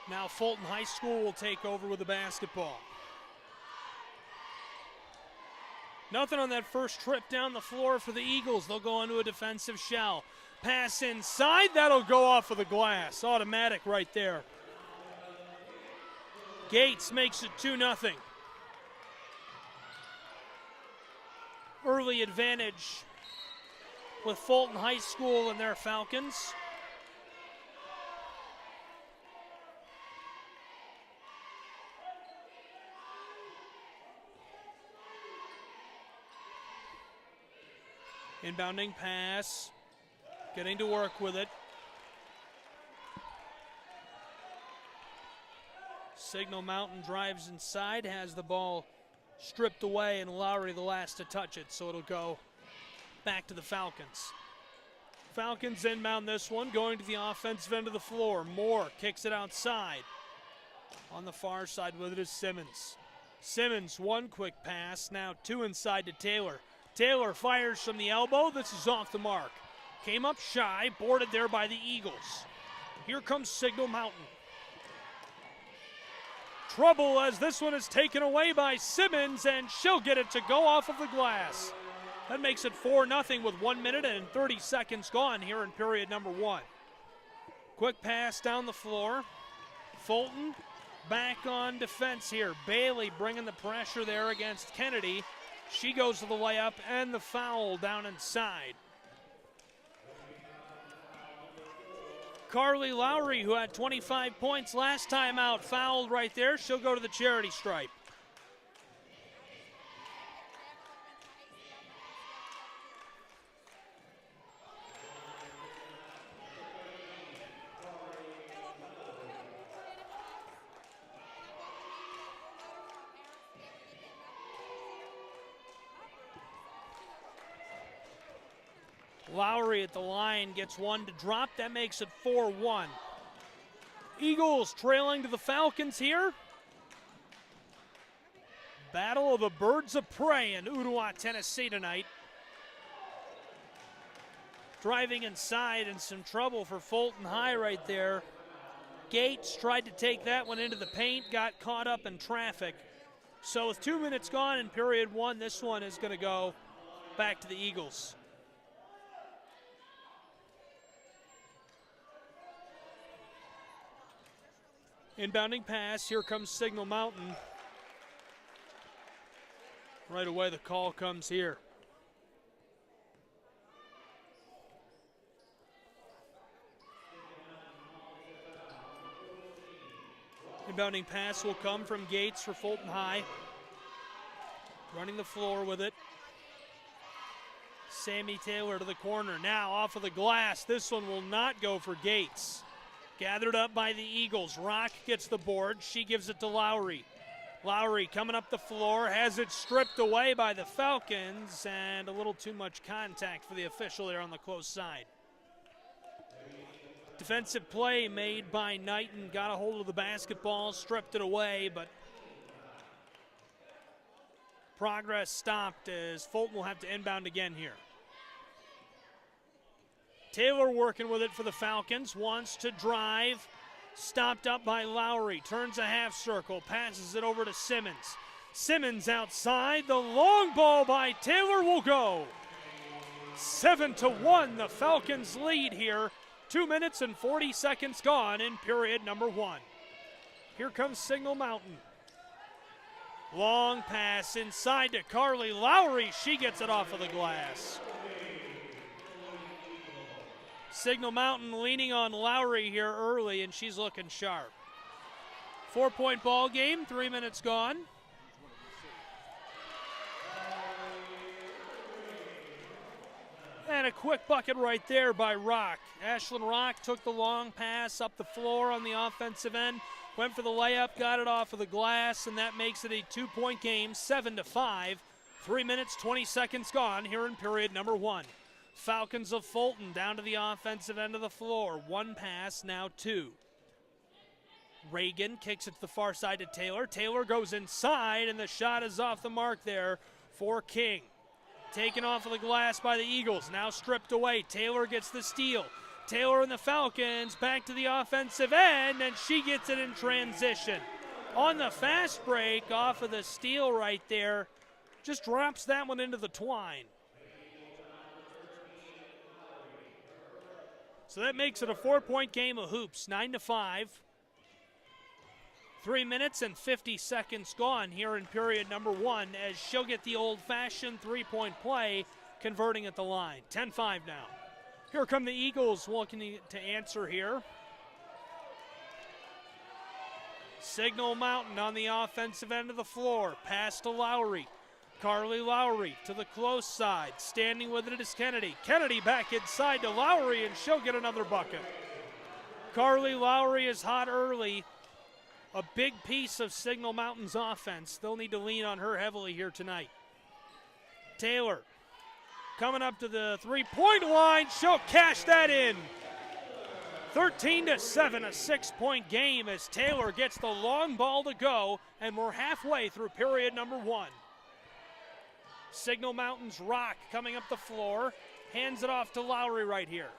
Now Fulton High School will take over with the basketball. Nothing on that first trip down the floor for the Eagles. They'll go into a defensive shell. Pass inside, that'll go off of the glass. Automatic right there. Gates makes it 2-0. Early advantage with Fulton High School and their Falcons. Inbounding pass, getting to work with it. Signal Mountain drives inside, has the ball stripped away, and Lowry the last to touch it, so it'll go back to the Falcons. Falcons inbound this one, going to the offensive end of the floor. Moore kicks it outside. On the far side with it is Simmons. Simmons, one quick pass, now two inside to Taylor. Taylor fires from the elbow. This is off the mark. Came up shy, boarded there by the Eagles. Here comes Signal Mountain. Trouble as this one is taken away by Simmons, and she'll get it to go off of the glass. That makes it 4-0 with 1 minute and 30 seconds gone here in period number 1. Quick pass down the floor. Fulton back on defense here. Bailey bringing the pressure there against Kennedy. She goes to the layup and the foul down inside. Carly Lowry, who had 25 points last time out, fouled right there. She'll go to the charity stripe. Lowry at the line gets one to drop. That makes it 4-1. Eagles trailing to the Falcons here. Battle of the Birds of Prey in Ooltewah, Tennessee tonight. Driving inside and some trouble for Fulton High right there. Gates tried to take that one into the paint, got caught up in traffic. So with 2 minutes gone in period 1, this one is going to go back to the Eagles. Inbounding pass, here comes Signal Mountain. Right away the call comes here. Inbounding pass will come from Gates for Fulton High. Running the floor with it. Sammy Taylor to the corner. Now off of the glass. This one will not go for Gates. Gathered up by the Eagles. Rock gets the board. She gives it to Lowry. Lowry coming up the floor, has it stripped away by the Falcons, and a little too much contact for the official there on the close side. Defensive play made by Knighton. Got a hold of the basketball, stripped it away, but progress stopped as Fulton will have to inbound again here. Taylor working with it for the Falcons, wants to drive, stopped up by Lowry, turns a half circle, passes it over to Simmons. Simmons outside, the long ball by Taylor will go. 7-1, the Falcons lead here. 2 minutes and 40 seconds gone in period number 1. Here comes Signal Mountain. Long pass inside to Carly Lowry, she gets it off of the glass. Signal Mountain leaning on Lowry here early, and she's looking sharp. 4-point ball game, 3 minutes gone. And a quick bucket right there by Rock. Ashlyn Rock took the long pass up the floor on the offensive end, went for the layup, got it off of the glass, and that makes it a 2-point game, 7-5. 3 minutes, 20 seconds gone here in period number 1. Falcons of Fulton down to the offensive end of the floor. One pass, now two. Reagan kicks it to the far side to Taylor. Taylor goes inside, and the shot is off the mark there for King. Taken off of the glass by the Eagles, now stripped away. Taylor gets the steal. Taylor and the Falcons back to the offensive end, and she gets it in transition. On the fast break, off of the steal right there, just drops that one into the twine. So that makes it a 4-point game of hoops, 9-5. 3 minutes and 50 seconds gone here in period number 1 as she'll get the old-fashioned three-point play, converting at the line. 10-5 now. Here come the Eagles looking to answer here. Signal Mountain on the offensive end of the floor. Pass to Lowry. Carly Lowry to the close side. Standing with it is Kennedy. Kennedy back inside to Lowry, and she'll get another bucket. Carly Lowry is hot early. A big piece of Signal Mountain's offense. They'll need to lean on her heavily here tonight. Taylor coming up to the three-point line. She'll cash that in. 13-7, a 6-point game as Taylor gets the long ball to go, and we're halfway through period number 1. Signal Mountain's Rock coming up the floor, hands it off to Lowry right here.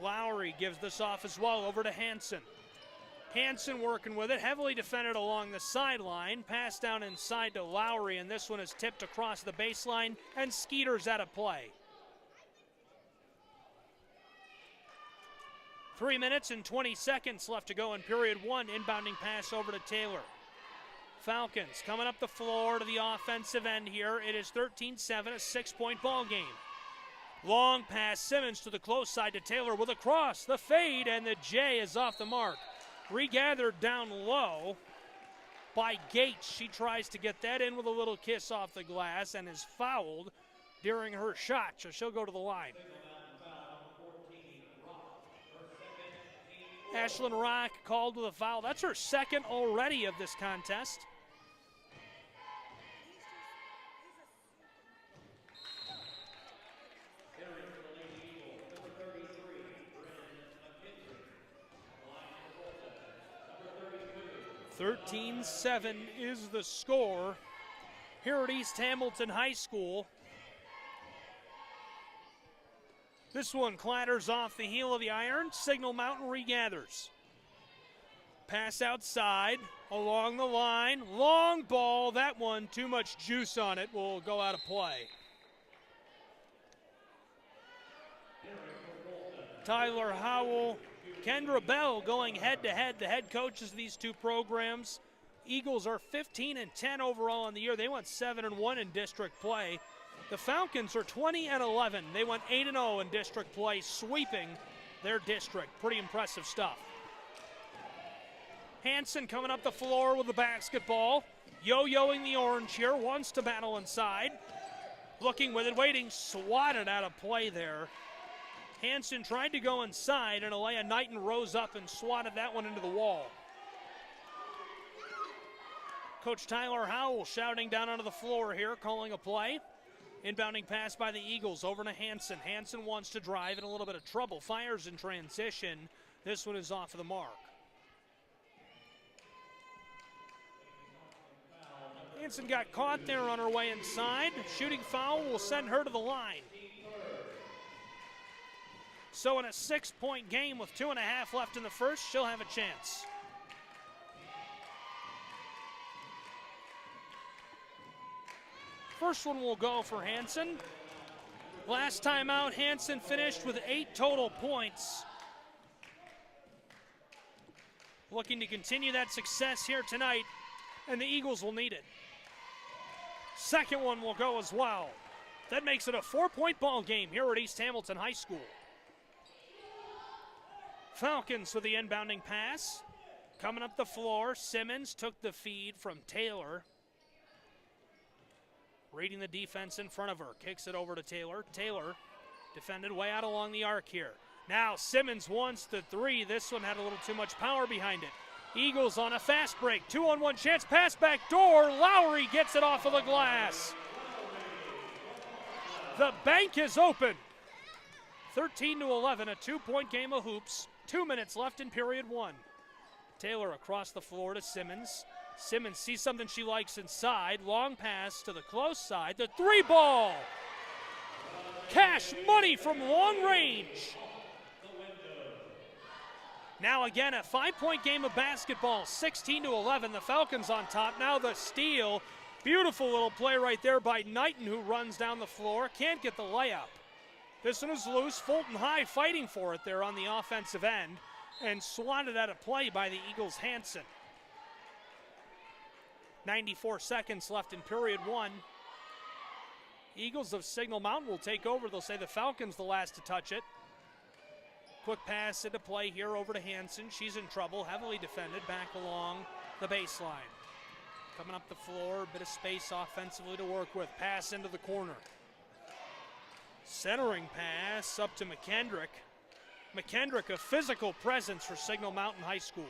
Lowry gives this off as well over to Hansen. Hansen working with it, heavily defended along the sideline, pass down inside to Lowry, and this one is tipped across the baseline, and Skeeter's out of play. 3 minutes and 20 seconds left to go in period 1, inbounding pass over to Taylor. Falcons coming up the floor to the offensive end here. It is 13-7, a 6-point ball game. Long pass, Simmons to the close side to Taylor with a cross, the fade, and the J is off the mark. Regathered down low by Gates. She tries to get that in with a little kiss off the glass and is fouled during her shot, so she'll go to the line. Ashlyn Rock called with a foul. That's her second already of this contest. (13-7) is the score here at East Hamilton High School. This one clatters off the heel of the iron. Signal Mountain regathers. Pass outside, along the line. Long ball, that one, too much juice on it, will go out of play. Tyler Howell, Kendra Bell going head-to-head, the head coaches of these two programs. Eagles are 15-10 overall in the year. They went 7-1 in district play. The Falcons are 20-11. They went 8-0 in district play, sweeping their district. Pretty impressive stuff. Hansen coming up the floor with the basketball. Yo-yoing the orange here, wants to battle inside. Looking with it, waiting, swatted out of play there. Hansen tried to go inside, and Alea Knighton rose up and swatted that one into the wall. Coach Tyler Howell shouting down onto the floor here, calling a play. Inbounding pass by the Eagles over to Hansen. Hansen wants to drive in a little bit of trouble. Fires in transition. This one is off of the mark. Hansen got caught there on her way inside. Shooting foul will send her to the line. So in a 6-point game with 2.5 left in the first, she'll have a chance. First one will go for Hansen. Last time out, Hansen finished with 8 total points. Looking to continue that success here tonight, and the Eagles will need it. Second one will go as well. That makes it a 4-point ball game here at East Hamilton High School. Falcons with the inbounding pass. Coming up the floor, Simmons took the feed from Taylor. Reading the defense in front of her. Kicks it over to Taylor. Taylor defended way out along the arc here. Now Simmons wants the three. This one had a little too much power behind it. Eagles on a fast break. 2-on-1 chance. Pass back door. Lowry gets it off of the glass. The bank is open. 13-11, a 2-point game of hoops. 2 minutes left in period 1. Taylor across the floor to Simmons. Simmons sees something she likes inside. Long pass to the close side. The 3-ball. Cash money from long range. Now again, a 5-point game of basketball, 16-11. The Falcons on top. Now the steal. Beautiful little play right there by Knighton, who runs down the floor. Can't get the layup. This one is loose. Fulton High fighting for it there on the offensive end and swatted out of play by the Eagles' Hansen. 94 seconds left in period one. Eagles of Signal Mountain will take over. They'll say the Falcons the last to touch it. Quick pass into play here over to Hansen. She's in trouble, heavily defended, back along the baseline. Coming up the floor, a bit of space offensively to work with. Pass into the corner. Centering pass up to McKendrick. McKendrick, a physical presence for Signal Mountain High School.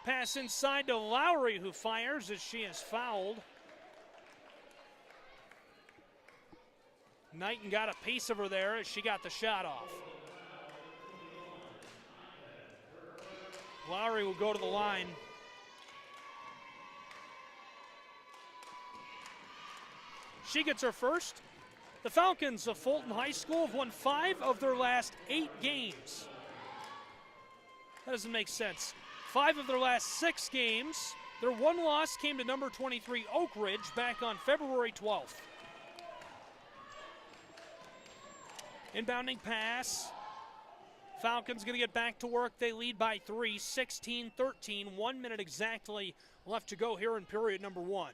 Pass inside to Lowry, who fires as she is fouled. Knighton got a piece of her there as she got the shot off. Lowry will go to the line. She gets her first. The Falcons of Fulton High School have won 5 of their last 8 games. That doesn't make sense. 5 of their last 6 games. Their one loss came to number 23 Oak Ridge back on February 12th. Inbounding pass. Falcons going to get back to work. They lead by 3, 16-13. 1 minute exactly left to go here in period number 1.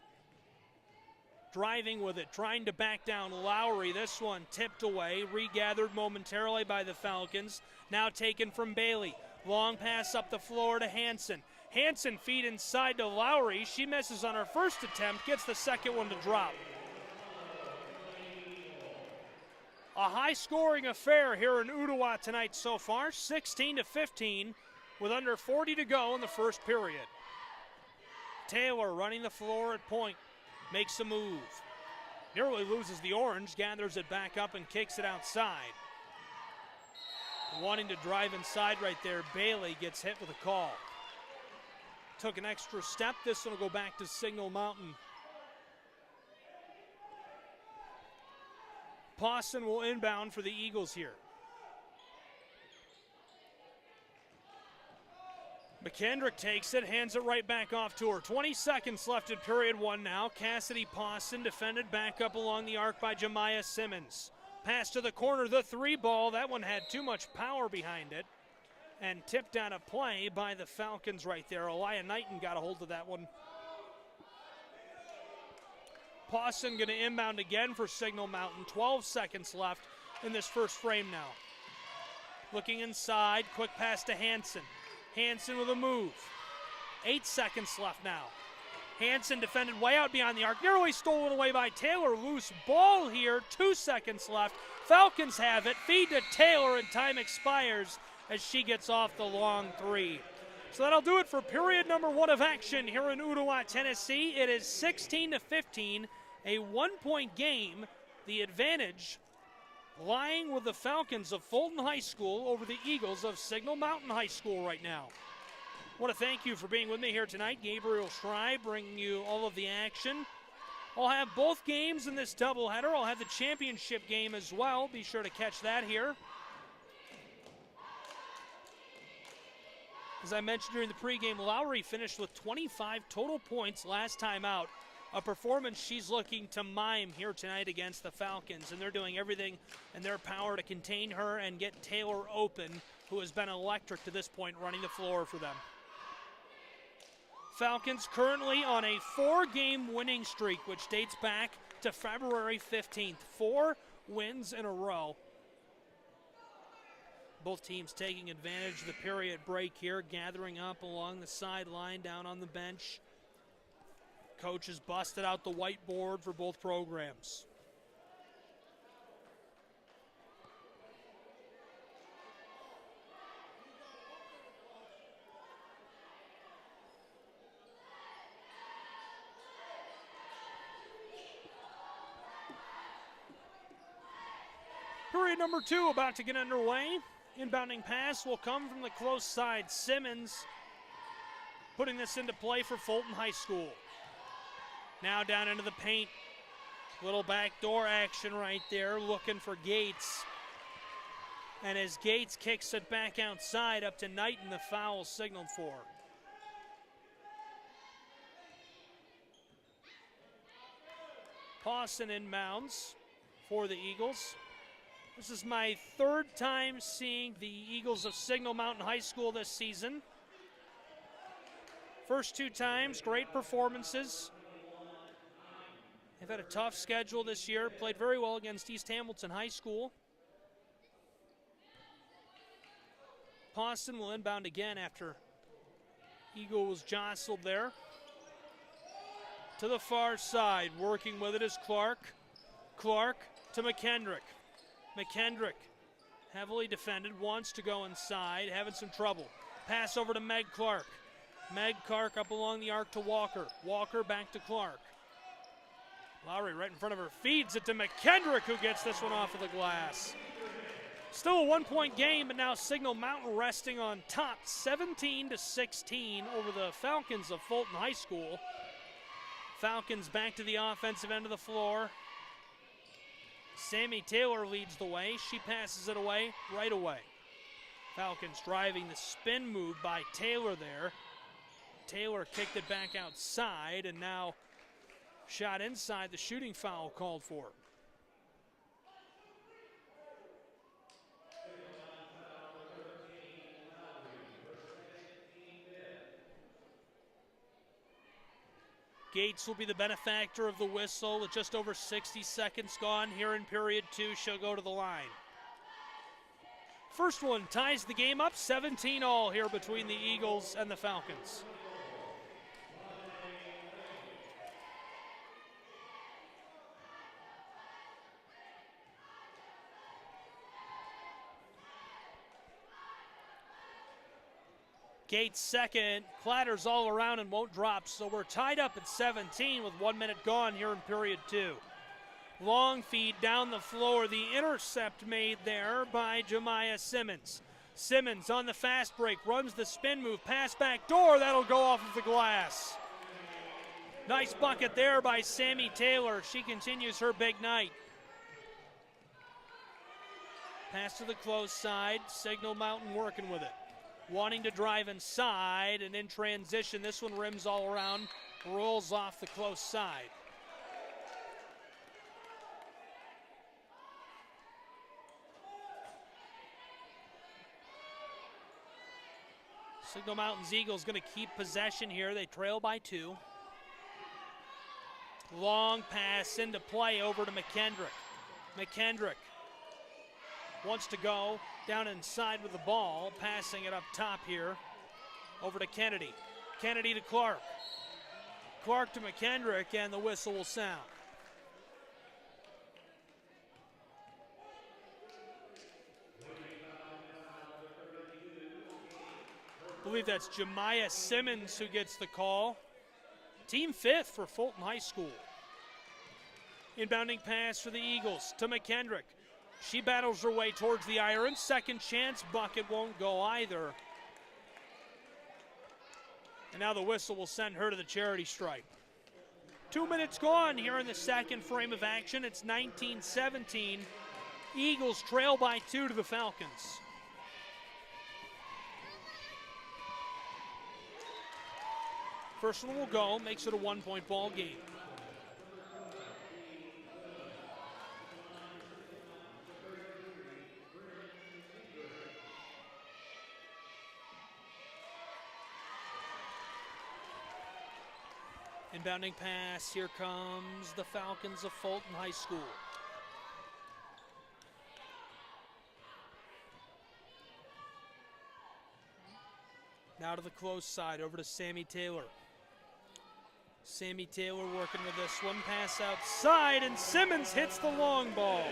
Driving with it, trying to back down Lowry. This one tipped away, regathered momentarily by the Falcons. Now taken from Bailey. Long pass up the floor to Hansen. Hansen feed inside to Lowry. She misses on her first attempt, gets the second one to drop. A high-scoring affair here in Ooltewah tonight so far, 16-15, with under 40 to go in the first period. Taylor running the floor at point, makes a move. Nearly loses the orange, gathers it back up and kicks it outside. Wanting to drive inside right there, Bailey gets hit with a call. Took an extra step, this one will go back to Signal Mountain. Pawson will inbound for the Eagles here. McKendrick takes it, hands it right back off to her. 20 seconds left in period 1 now. Cassidy Pawson defended back up along the arc by Jemiah Simmons. Pass to the corner, the 3 ball. That one had too much power behind it and tipped out of play by the Falcons right there. Elia Knighton got a hold of that one. Pawson going to inbound again for Signal Mountain. 12 seconds left in this first frame now. Looking inside, quick pass to Hansen. Hansen with a move. 8 seconds left now. Hansen defended way out beyond the arc. Nearly stolen away by Taylor. Loose ball here. 2 seconds left. Falcons have it. Feed to Taylor and time expires as she gets off the long 3. So that'll do it for period number 1 of action here in Ooltewah, Tennessee. It is 16-15, a 1-point game. The advantage lying with the Falcons of Fulton High School over the Eagles of Signal Mountain High School right now. I want to thank you for being with me here tonight. Gabriel Schrei bringing you all of the action. I'll have both games in this doubleheader. I'll have the championship game as well. Be sure to catch that here. As I mentioned during the pregame, Lowry finished with 25 total points last time out. A performance she's looking to mime here tonight against the Falcons, and they're doing everything in their power to contain her and get Taylor open, who has been electric to this point running the floor for them. Falcons currently on a 4-game winning streak, which dates back to February 15th. 4 wins in a row. Both teams taking advantage of the period break here, gathering up along the sideline down on the bench. Coach has busted out the whiteboard for both programs. Period number 2 about to get underway. Inbounding pass will come from the close side. Simmons putting this into play for Fulton High School. Now down into the paint. Little backdoor action right there, looking for Gates. And as Gates kicks it back outside, up to Knighton, the foul signaled for. Pawson inbounds for the Eagles. This is my third time seeing the Eagles of Signal Mountain High School this season. First two times, great performances. They've had a tough schedule this year, played very well against East Hamilton High School. Pawson will inbound again after Eagle was jostled there. To the far side, working with it is Clark. Clark to McKendrick. McKendrick, heavily defended, wants to go inside, having some trouble. Pass over to Meg Clark. Meg Clark up along the arc to Walker. Walker back to Clark. Lowry right in front of her, feeds it to McKendrick, who gets this one off of the glass. Still a one-point game, but now Signal Mountain resting on top, 17-16 over the Falcons of Fulton High School. Falcons back to the offensive end of the floor. Sammy Taylor leads the way. She passes it away right away. Falcons driving the spin move by Taylor there. Taylor kicked it back outside, and now shot inside, the shooting foul called for. Gates will be the benefactor of the whistle with just over 60 seconds gone here in period two. She'll go to the line. First one ties the game up, 17-all here between the Eagles and the Falcons. Gates second, clatters all around and won't drop, so we're tied up at 17 with 1 minute gone here in period two. Long feed down the floor, the intercept made there by Jemiah Simmons. Simmons on the fast break, runs the spin move, pass back door, that'll go off of the glass. Nice bucket there by Sammy Taylor. She continues her big night. Pass to the close side, Signal Mountain working with it. Wanting to drive inside, and in transition, this one rims all around, rolls off the close side. Signal Mountain's Eagles going to keep possession here. They trail by 2. Long pass into play over to McKendrick. McKendrick wants to go down inside with the ball, passing it up top here over to Kennedy. Kennedy to Clark. Clark to McKendrick, and the whistle will sound. I believe that's Jemiah Simmons who gets the call. Team 5th for Fulton High School. Inbounding pass for the Eagles to McKendrick. She battles her way towards the iron. Second chance, bucket won't go either. And now the whistle will send her to the charity stripe. 2 minutes gone here in the second frame of action. It's 19-17. Eagles trail by 2 to the Falcons. First one will go, makes it a 1-point ball game. Inbounding pass, here comes the Falcons of Fulton High School. Now to the close side, over to Sammy Taylor. Sammy Taylor working with this one, pass outside, and Simmons hits the long ball.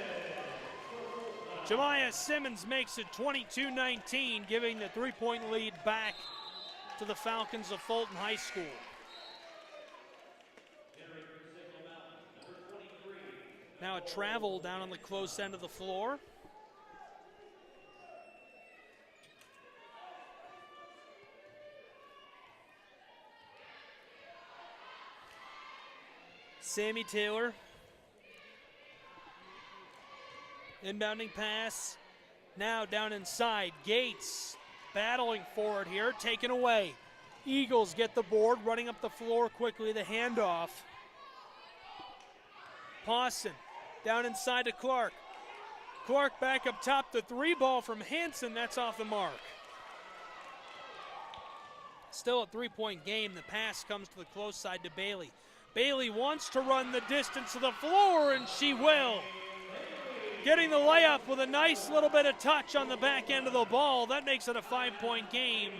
Jemiah Simmons makes it 22-19, giving the three-point lead back to the Falcons of Fulton High School. Now a travel down on the close end of the floor. Sammy Taylor. Inbounding pass. Now down inside, Gates battling for it here, taken away. Eagles get the board, running up the floor quickly, the handoff. Pawson down inside to Clark. Clark back up top, the three ball from Hanson, that's off the mark. Still a three-point game, the pass comes to the close side to Bailey. Bailey wants to run the distance to the floor, and she will. Getting the layup with a nice little bit of touch on the back end of the ball. That makes it a 5-point game,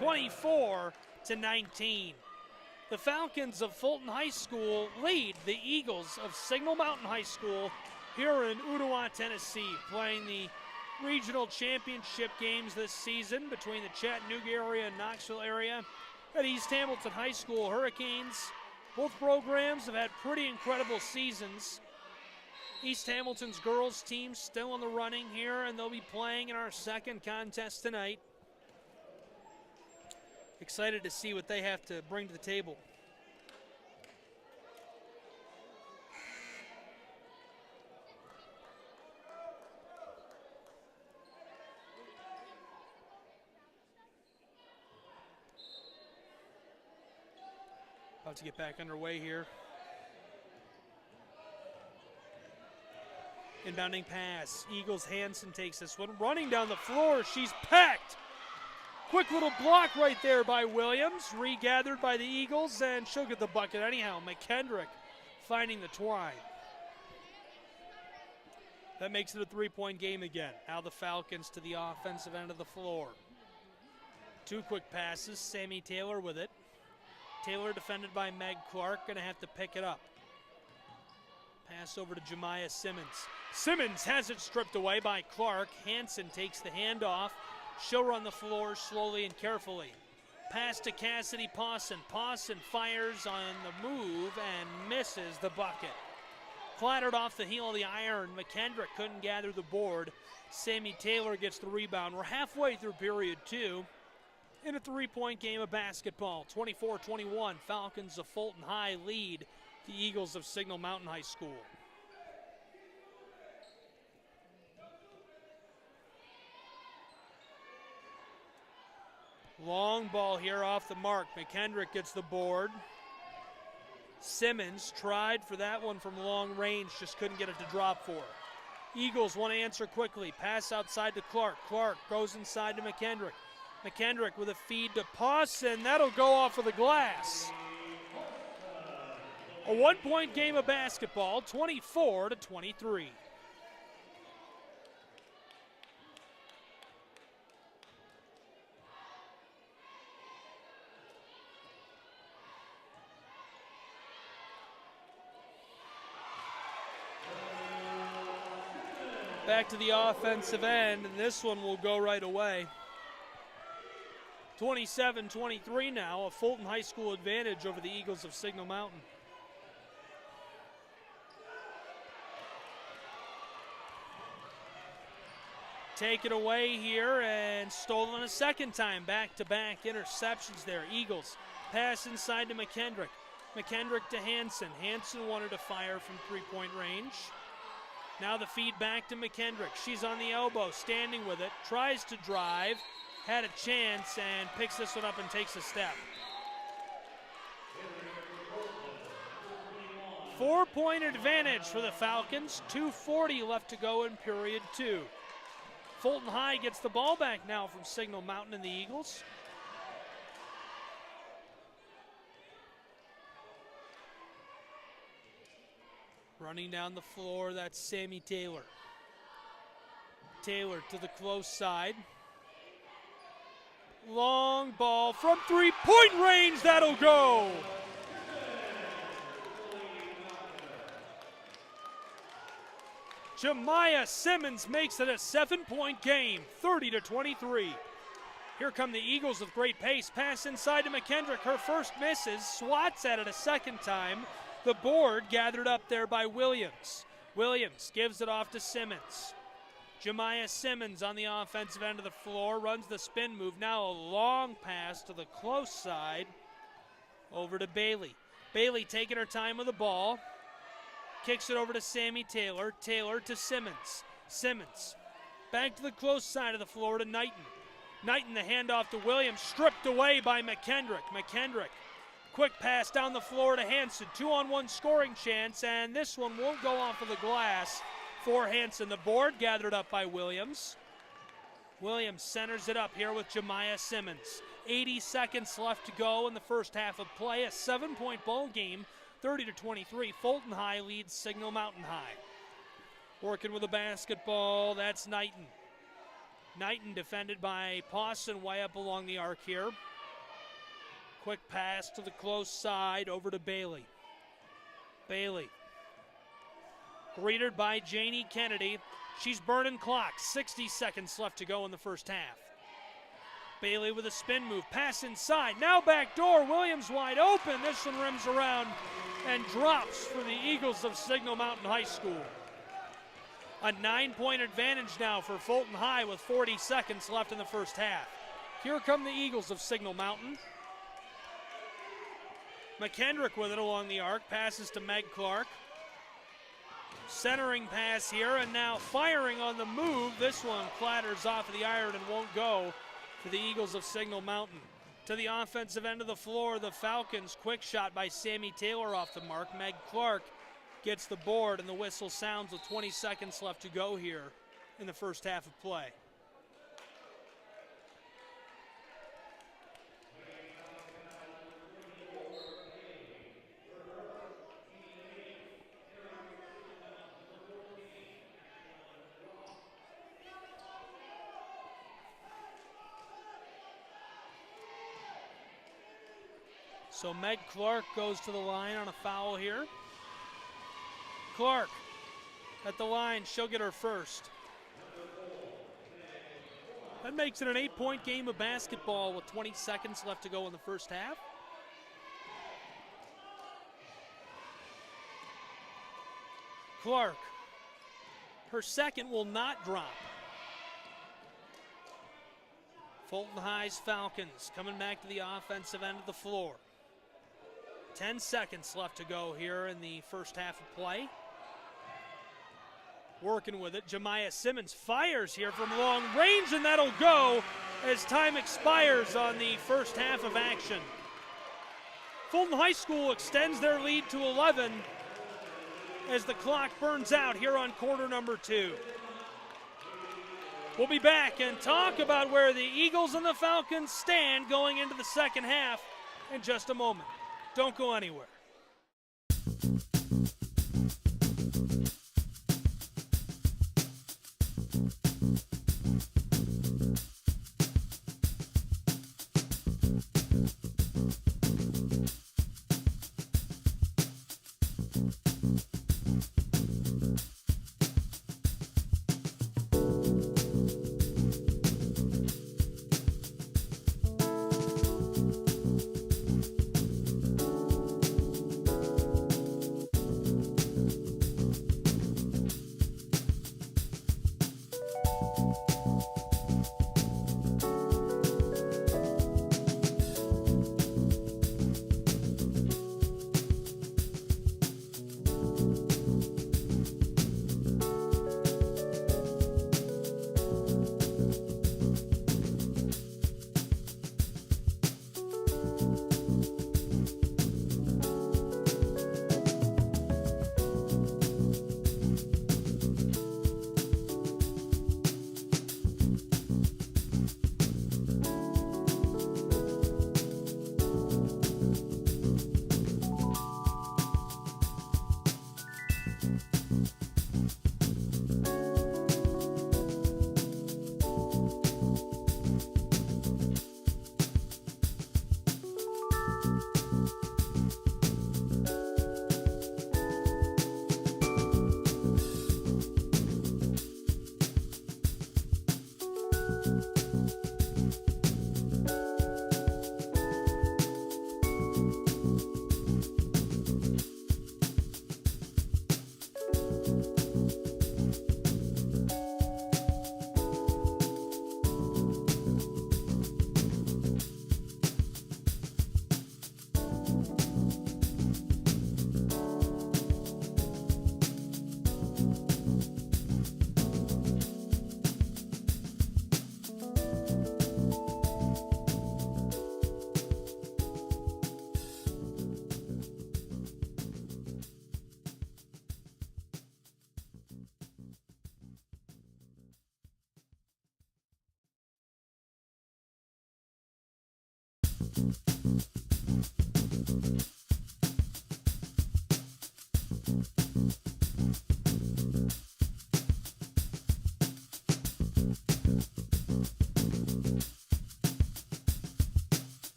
24-19. The Falcons of Fulton High School lead the Eagles of Signal Mountain High School here in Ooltewah, Tennessee, playing the regional championship games this season between the Chattanooga area and Knoxville area. At East Hamilton High School, Hurricanes, both programs have had pretty incredible seasons. East Hamilton's girls team still in the running here, and they'll be playing in our second contest tonight. Excited to see what they have to bring to the table. About to get back underway here. Inbounding pass. Eagles Hanson takes this one. Running down the floor. She's packed. Quick little block right there by Williams. Regathered by the Eagles, and she'll get the bucket anyhow. McKendrick finding the twine. That makes it a three-point game again. Now the Falcons to the offensive end of the floor. Two quick passes. Sammy Taylor with it. Taylor defended by Meg Clark. Going to have to pick it up. Pass over to Jemiah Simmons. Simmons has it stripped away by Clark. Hanson takes the handoff. She'll run the floor slowly and carefully. Pass to Cassidy Pawson. Pawson fires on the move and misses the bucket. Clattered off the heel of the iron. McKendrick couldn't gather the board. Sammy Taylor gets the rebound. We're halfway through period two in a three-point game of basketball. 24-21, Falcons of Fulton High lead the Eagles of Signal Mountain High School. Long ball here off the mark. McKendrick gets the board. Simmons tried for that one from long range, just couldn't get it to drop for her. Eagles want to answer quickly. Pass outside to Clark. Clark goes inside to McKendrick. McKendrick with a feed to Pawson. That'll go off of the glass. A one-point game of basketball, 24-23. Back to the offensive end, and this one will go right away. 27-23 now, a Fulton High School advantage over the Eagles of Signal Mountain. Taken away here and stolen a second time. Back-to-back interceptions there. Eagles pass inside to McKendrick. McKendrick to Hanson. Hanson wanted to fire from three-point range. Now the feed back to McKendrick. She's on the elbow, standing with it. Tries to drive. Had a chance and picks this one up and takes a step. 4-point advantage for the Falcons. 2:40 left to go in period two. Fulton High gets the ball back now from Signal Mountain and the Eagles. Running down the floor, that's Sammy Taylor. Taylor to the close side. Long ball from three-point range, that'll go. Jemiah Simmons makes it a 7-point game, 30-23. Here come the Eagles with great pace. Pass inside to McKendrick. Her first misses. Swats at it a second time. The board gathered up there by Williams. Williams gives it off to Simmons. Jemiah Simmons on the offensive end of the floor. Runs the spin move. Now a long pass to the close side. Over to Bailey. Bailey taking her time with the ball. Kicks it over to Sammy Taylor. Taylor to Simmons. Simmons Back to the close side of the floor to Knighton. Knighton, the handoff to Williams, stripped away by McKendrick. McKendrick, quick pass down the floor to Hanson. 2-on-1 scoring chance, and this one won't go off of the glass for Hanson. The board gathered up by Williams. Williams centers it up here with Jemiah Simmons. 80 seconds left to go in the first half of play. A 7-point ball game, 30-23. Fulton High leads Signal Mountain High. Working with the basketball, that's Knighton. Knighton defended by Pawson way up along the arc here. Quick pass to the close side over to Bailey. Bailey, greeted by Janie Kennedy. She's burning clock. 60 seconds left to go in the first half. Bailey with a spin move, pass inside, now back door, Williams wide open. This one rims around and drops for the Eagles of Signal Mountain High School. A 9-point advantage now for Fulton High with 40 seconds left in the first half. Here come the Eagles of Signal Mountain. McKendrick with it along the arc, passes to Meg Clark. Centering pass here, and now firing on the move. This one clatters off of the iron and won't go for the Eagles of Signal Mountain. To the offensive end of the floor, the Falcons. Quick shot by Sammy Taylor off the mark. Meg Clark gets the board, and the whistle sounds with 20 seconds left to go here in the first half of play. So Meg Clark goes to the line on a foul here. Clark at the line, she'll get her first. That makes it an 8-point game of basketball with 20 seconds left to go in the first half. Clark, her second will not drop. Fulton High's Falcons coming back to the offensive end of the floor. 10 seconds left to go here in the first half of play. Working with it, Jemiah Simmons fires here from long range, and that'll go as time expires on the first half of action. Fulton High School extends their lead to 11 as the clock burns out here on quarter number 2. We'll be back and talk about where the Eagles and the Falcons stand going into the second half in just a moment. Don't go anywhere.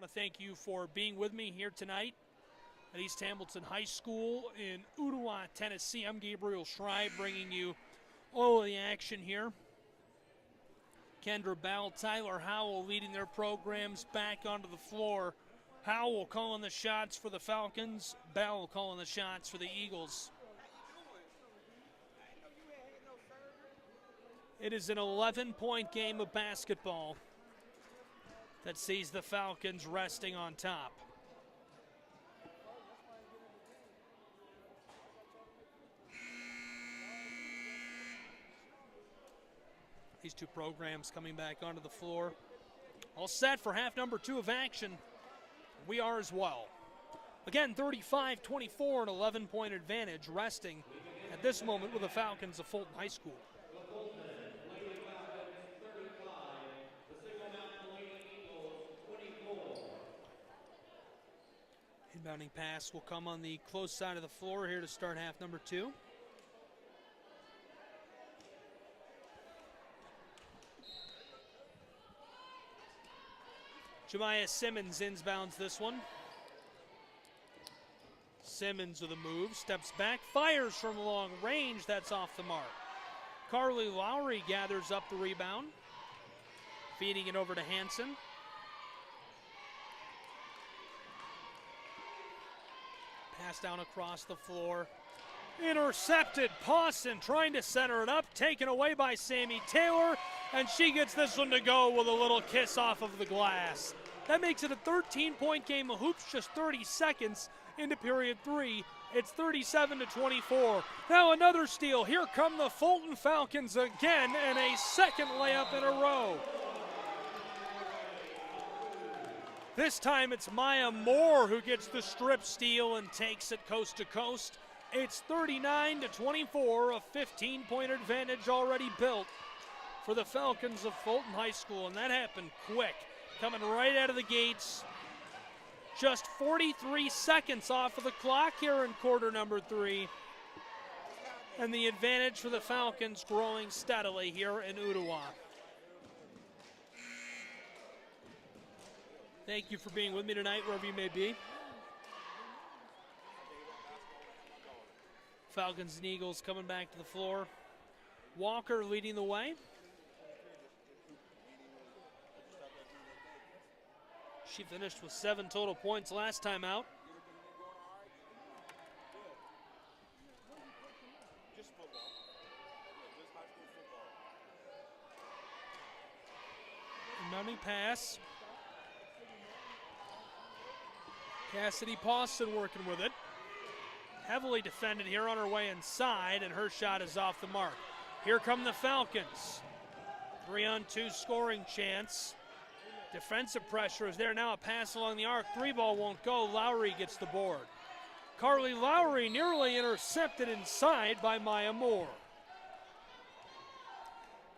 want to thank you for being with me here tonight at East Hamilton High School in Ooltewah, Tennessee. I'm Gabriel Schreiber, bringing you all of the action here. Kendra Bell, Tyler Howell leading their programs back onto the floor. Howell calling the shots for the Falcons. Bell calling the shots for the Eagles. It is an 11-point game of basketball that sees the Falcons resting on top. These two programs coming back onto the floor. All set for half number 2 of action. We are as well. Again, 35-24, an 11-point advantage, resting at this moment with the Falcons of Fulton High School. Inbounding pass will come on the close side of the floor here to start half number 2. Jemiah Simmons inbounds this one. Simmons with a move, steps back, fires from long range. That's off the mark. Carly Lowry gathers up the rebound, feeding it over to Hanson. Pass down across the floor. Intercepted. Pawson trying to center it up, taken away by Sammy Taylor, and she gets this one to go with a little kiss off of the glass. That makes it a 13-point game of hoops, just 30 seconds into period 3. It's 37-24. Now another steal. Here come the Fulton Falcons again, and a second layup in a row. This time it's Maya Moore who gets the strip steal and takes it coast to coast. It's 39-24, a 15-point advantage already built for the Falcons of Fulton High School, and that happened quick. Coming right out of the gates. Just 43 seconds off of the clock here in quarter number 3. And the advantage for the Falcons growing steadily here in Ooltewah. Thank you for being with me tonight, wherever you may be. Falcons and Eagles coming back to the floor. Walker leading the way. She finished with 7 total points last time out. Inbounding pass. Cassidy Pawson working with it. Heavily defended here on her way inside, and her shot is off the mark. Here come the Falcons. 3-on-2 scoring chance. Defensive pressure is there now. A pass along the arc. 3-ball won't go. Lowry gets the board. Carly Lowry nearly intercepted inside by Maya Moore.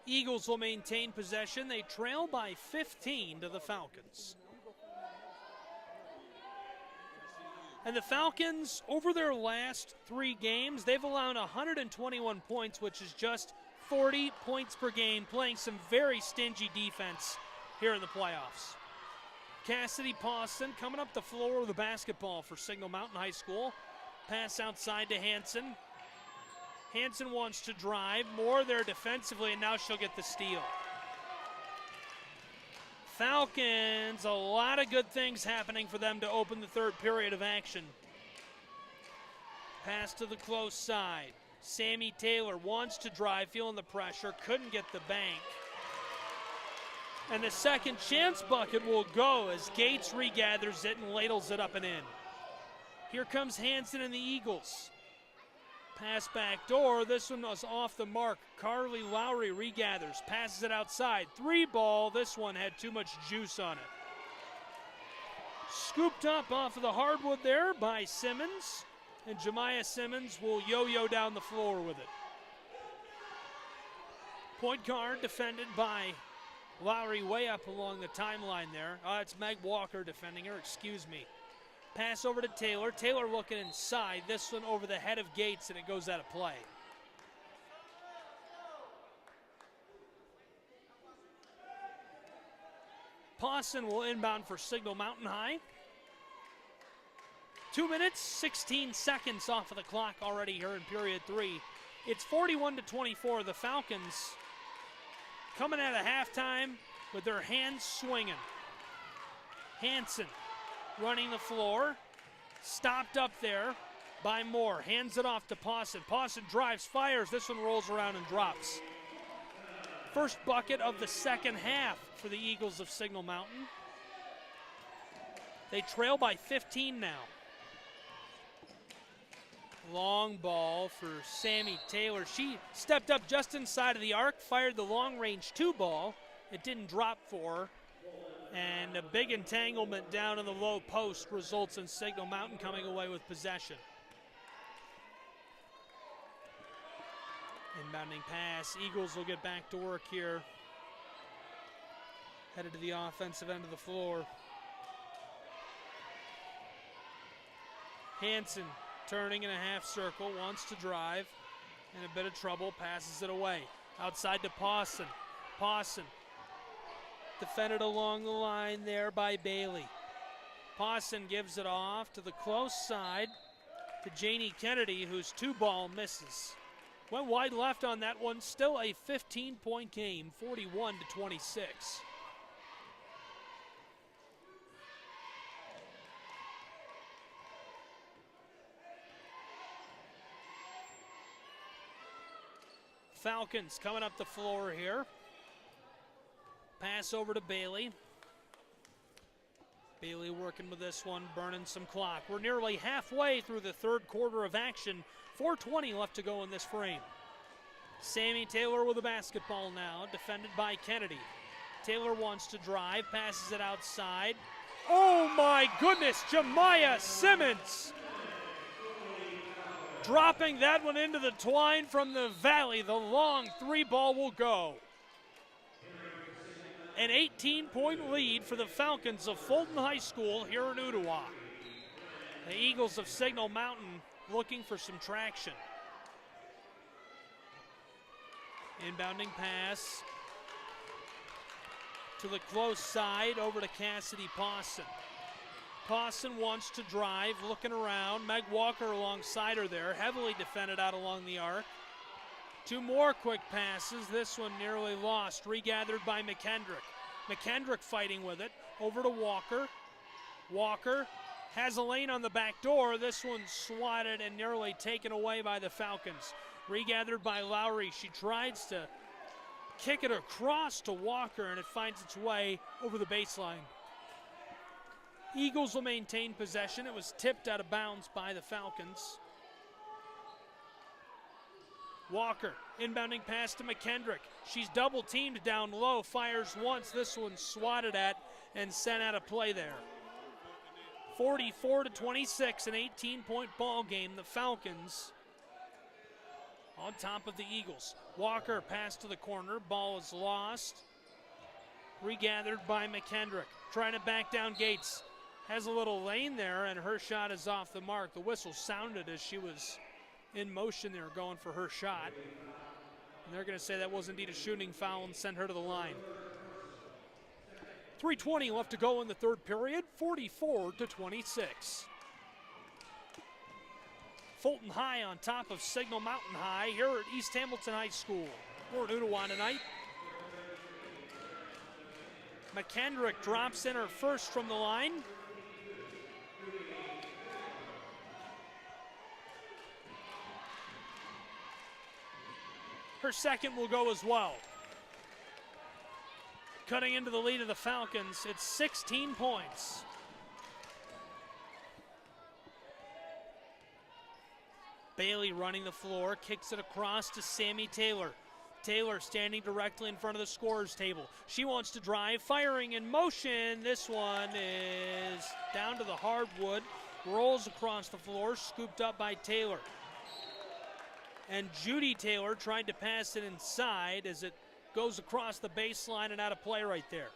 Eagles will maintain possession. They trail by 15 to the Falcons. And the Falcons, over their last 3 games, they've allowed 121 points, which is just 40 points per game, playing some very stingy defense here in the playoffs. Cassidy Pawson coming up the floor with the basketball for Signal Mountain High School. Pass outside to Hanson. Hanson wants to drive. Moore there defensively, and now she'll get the steal. Falcons, a lot of good things happening for them to open the third period of action. Pass to the close side. Sammy Taylor wants to drive, feeling the pressure, couldn't get the bank. And the second chance bucket will go as Gates regathers it and ladles it up and in. Here comes Hanson and the Eagles. Pass back door. This one was off the mark. Carly Lowry regathers, passes it outside. 3-ball. This one had too much juice on it. Scooped up off of the hardwood there by Simmons. And Jemiah Simmons will yo-yo down the floor with it. Point guard defended by Lowry way up along the timeline there. It's Meg Walker defending her, excuse me. Pass over to Taylor. Taylor looking inside. This one over the head of Gates, and it goes out of play. Pawson will inbound for Signal Mountain High. 2 minutes, 16 seconds off of the clock already here in period 3. It's 41-24. The Falcons coming out of halftime with their hands swinging. Hanson running the floor, stopped up there by Moore, hands it off to Pawson. Pawson drives, fires, this one rolls around and drops. First bucket of the second half for the Eagles of Signal Mountain. They trail by 15 now. Long ball for Sammy Taylor. She stepped up just inside of the arc, fired the long-range 2 ball. It didn't drop for her. And a big entanglement down in the low post results in Signal Mountain coming away with possession. Inbounding pass. Eagles will get back to work here. Headed to the offensive end of the floor. Hanson turning in a half circle, wants to drive. In a bit of trouble, passes it away. Outside to Pawson. Pawson defended along the line there by Bailey. Pawson gives it off to the close side to Janie Kennedy, whose 2-ball misses. Went wide left on that one. Still a 15-point game, 41-26. Falcons coming up the floor here. Pass over to Bailey. Bailey working with this one, burning some clock. We're nearly halfway through the third quarter of action. 4:20 left to go in this frame. Sammy Taylor with the basketball now, defended by Kennedy. Taylor wants to drive, passes it outside. Oh my goodness, Jemiah Simmons dropping that one into the twine from the valley. The long 3-ball will go. An 18-point lead for the Falcons of Fulton High School here in Ooltewah. The Eagles of Signal Mountain looking for some traction. Inbounding pass to the close side over to Cassidy Pawson. Pawson wants to drive, looking around. Meg Walker alongside her there, heavily defended out along the arc. 2 more quick passes, this one nearly lost, regathered by McKendrick. McKendrick fighting with it, over to Walker. Walker has a lane on the back door, this one swatted and nearly taken away by the Falcons. Regathered by Lowry, she tries to kick it across to Walker and it finds its way over the baseline. Eagles will maintain possession. It was tipped out of bounds by the Falcons. Walker, inbounding pass to McKendrick. She's double teamed down low, fires once. This one swatted at and sent out of play there. 44-26, an 18-point ball game. The Falcons on top of the Eagles. Walker pass to the corner. Ball is lost. Regathered by McKendrick. Trying to back down Gates. Has a little lane there, and her shot is off the mark. The whistle sounded as she was in motion there going for her shot. And they're going to say that was indeed a shooting foul and send her to the line. 3:20 left to go in the third period, 44-26. Fulton High on top of Signal Mountain High here at East Hamilton High School. We're in Ooltewah tonight. McKendrick drops in her first from the line. Her second will go as well. Cutting into the lead of the Falcons, it's 16 points. Bailey running the floor, kicks it across to Sammy Taylor. Taylor standing directly in front of the scorer's table. She wants to drive, firing in motion. This one is down to the hardwood, rolls across the floor, scooped up by Taylor. And Judy Taylor tried to pass it inside as it goes across the baseline and out of play right there.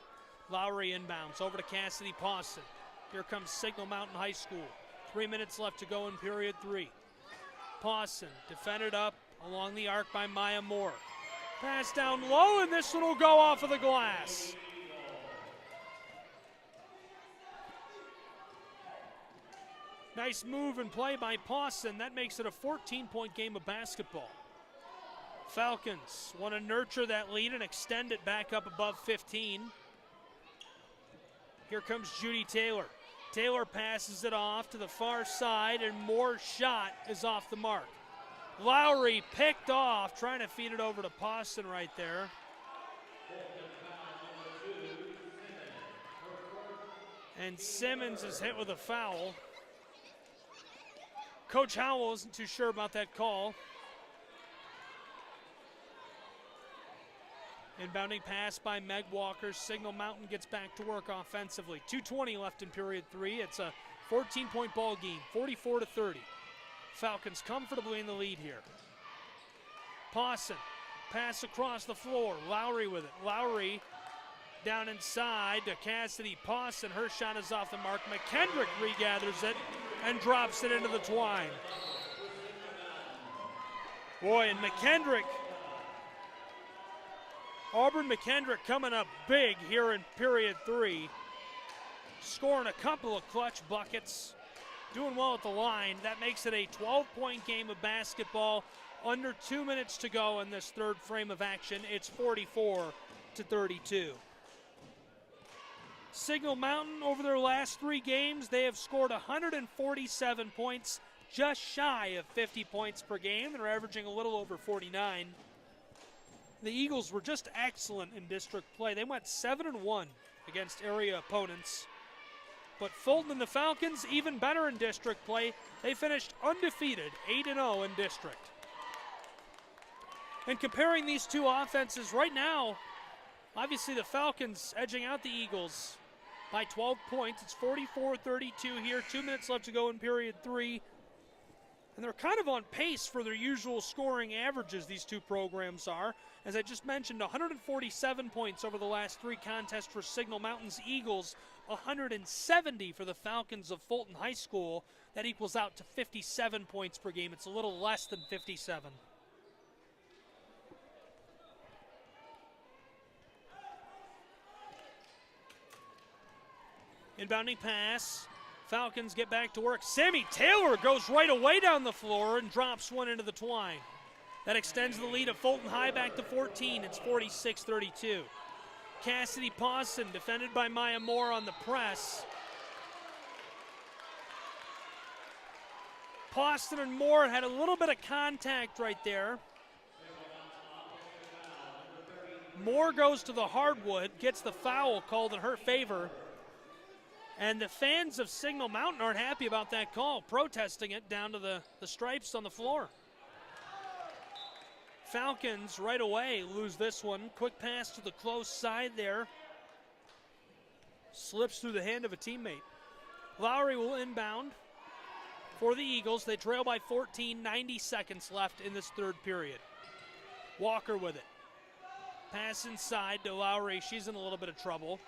Lowry inbounds over to Cassidy Pawson. Here comes Signal Mountain High School. 3 minutes left to go in period 3. Pawson defended up along the arc by Maya Moore. Pass down low, and this one will go off of the glass. Nice move and play by Pawson. That makes it a 14-point game of basketball. Falcons want to nurture that lead and extend it back up above 15. Here comes Judy Taylor. Taylor passes it off to the far side, and Moore's shot is off the mark. Lowry picked off, trying to feed it over to Pawson right there. And Simmons is hit with a foul. Coach Howell isn't too sure about that call. Inbounding pass by Meg Walker. Signal Mountain gets back to work offensively. 2:20 left in period 3. It's a 14-point ball game, 44-30. Falcons comfortably in the lead here. Pawson, pass across the floor. Lowry with it. Lowry down inside to Cassidy. Pawson, her shot is off the mark. McKendrick regathers it and drops it into the twine. Boy, and McKendrick, Auburn McKendrick coming up big here in period 3. Scoring a couple of clutch buckets. Doing well at the line. That makes it a 12-point game of basketball. Under 2 minutes to go in this third frame of action. It's 44-32. Signal Mountain, over their last 3 games, they have scored 147 points, just shy of 50 points per game. They're averaging a little over 49. The Eagles were just excellent in district play. They went 7-1 against area opponents. But Fulton and the Falcons, even better in district play. They finished undefeated, 8-0 in district. And comparing these two offenses right now, obviously the Falcons edging out the Eagles by 12 points. It's 44-32 here, 2 minutes left to go in period 3. And they're kind of on pace for their usual scoring averages, these two programs are. As I just mentioned, 147 points over the last 3 contests for Signal Mountain's Eagles, 170 for the Falcons of Fulton High School. That equals out to 57 points per game. It's a little less than 57. Inbounding pass. Falcons get back to work. Sammy Taylor goes right away down the floor and drops one into the twine. That extends the lead of Fulton High back to 14. It's 46-32. Cassidy Pawson defended by Maya Moore on the press. Pawson and Moore had a little bit of contact right there. Moore goes to the hardwood, gets the foul called in her favor. And the fans of Signal Mountain aren't happy about that call, protesting it down to the stripes on the floor. Falcons right away lose this one. Quick pass to the close side there. Slips through the hand of a teammate. Lowry will inbound for the Eagles. They trail by 14, 90 seconds left in this third period. Walker with it. Pass inside to Lowry. She's in a little bit of trouble.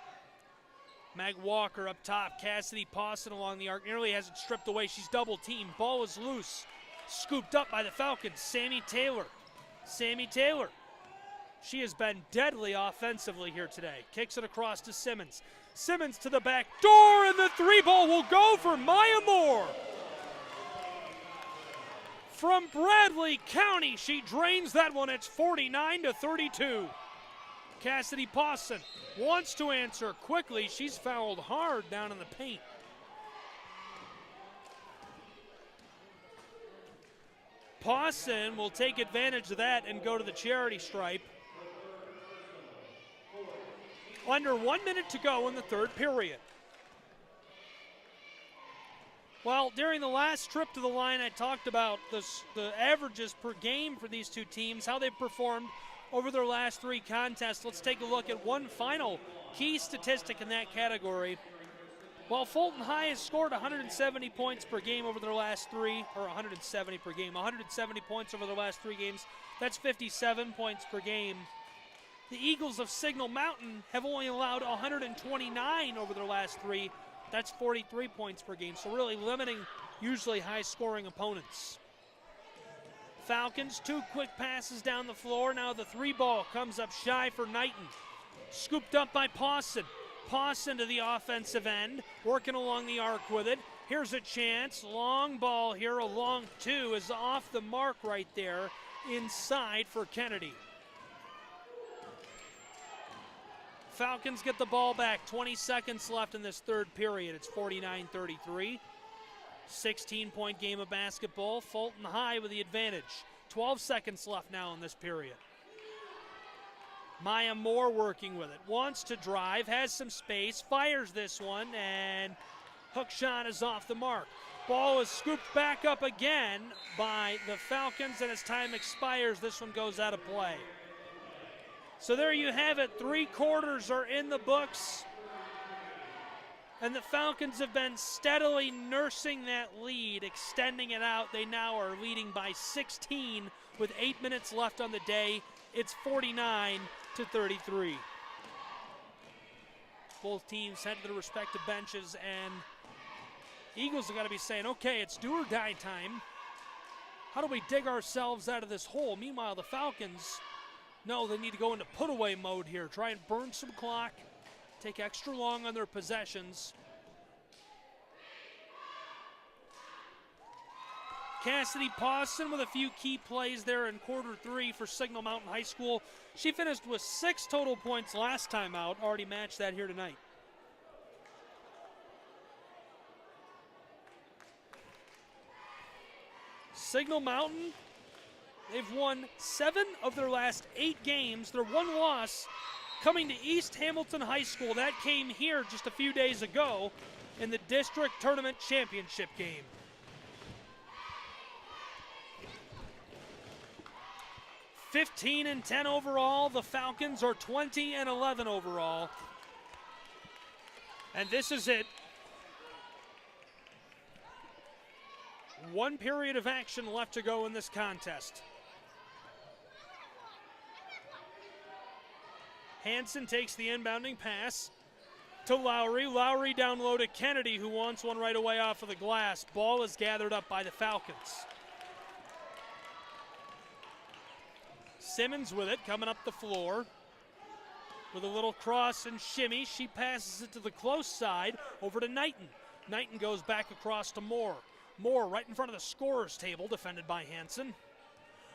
Meg Walker up top. Cassidy Pawson along the arc. Nearly has it stripped away. She's double teamed. Ball is loose. Scooped up by the Falcons. Sammy Taylor. Sammy Taylor. She has been deadly offensively here today. Kicks it across to Simmons. Simmons to the back door, and the 3-ball will go for Maya Moore. From Bradley County, she drains that one. It's 49-32. Cassidy Pawson wants to answer quickly. She's fouled hard down in the paint. Pawson will take advantage of that and go to the charity stripe. Under 1 minute to go in the third period. Well, during the last trip to the line, I talked about the averages per game for these two teams, how they've performed over their last 3 contests. Let's take a look at one final key statistic in that category. While Fulton High has scored 170 points per game over their last 3, or 170 per game, 170 points over their last 3 games, that's 57 points per game. The Eagles of Signal Mountain have only allowed 129 over their last 3. That's 43 points per game, so really limiting usually high-scoring opponents. Falcons, 2 quick passes down the floor. Now the 3-ball comes up shy for Knighton. Scooped up by Pawson. Pawson to the offensive end, working along the arc with it. Here's a chance. Long ball here. A long two is off the mark right there inside for Kennedy. Falcons get the ball back. 20 seconds left in this third period. It's 49-33. 16-point game of basketball. Fulton High with the advantage. 12 seconds left now in this period. Maya Moore working with it. Wants to drive, has some space, fires this one, and hook shot is off the mark. Ball is scooped back up again by the Falcons, and as time expires, this one goes out of play. So there you have it. 3 quarters are in the books, and the Falcons have been steadily nursing that lead, extending it out. They now are leading by 16 with 8 minutes left on the day. It's 49-33. Both teams head to their respective benches, and Eagles have got to be saying, okay, it's do or die time. How do we dig ourselves out of this hole? Meanwhile, the Falcons, no, they need to go into put-away mode here. Try and burn some clock, take extra long on their possessions. Cassidy Pawson with a few key plays there in quarter 3 for Signal Mountain High School. She finished with 6 total points last time out, already matched that here tonight. Signal Mountain, they've won 7 of their last 8 games. Their one loss coming to East Hamilton High School. That came here just a few days ago in the district tournament championship game. (15-10) overall. The Falcons are 20-11 overall. And this is it. 1 period of action left to go in this contest. Hanson takes the inbounding pass to Lowry. Lowry down low to Kennedy, who wants one right away off of the glass. Ball is gathered up by the Falcons. Simmons with it, coming up the floor. With a little cross and shimmy, she passes it to the close side, over to Knighton. Knighton goes back across to Moore. Moore right in front of the scorer's table, defended by Hanson.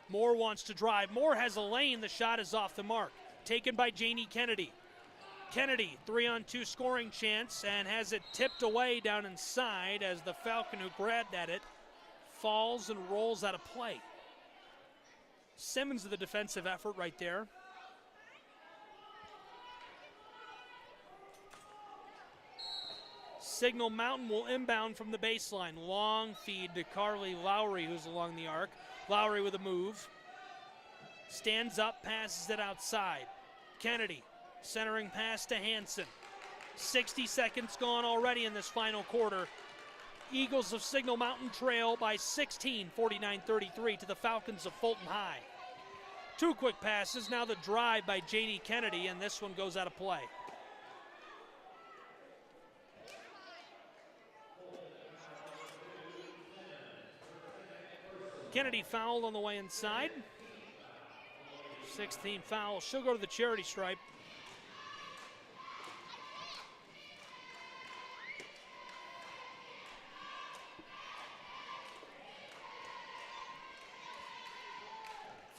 Moore wants to drive. Moore has a lane. The shot is off the mark. Taken by Janie Kennedy. Kennedy, 3-on-2 scoring chance, and has it tipped away down inside as the Falcon who grabbed at it falls and rolls out of play. Simmons with the defensive effort right there. Signal Mountain will inbound from the baseline. Long feed to Carly Lowry, who's along the arc. Lowry with a move. Stands up, passes it outside. Kennedy, centering pass to Hanson. 60 seconds gone already in this final quarter. Eagles of Signal Mountain trail by 16, 49-33 to the Falcons of Fulton High. 2 quick passes, now the drive by Janie Kennedy, and this one goes out of play. Kennedy fouled on the way inside. 16 foul. She'll go to the charity stripe.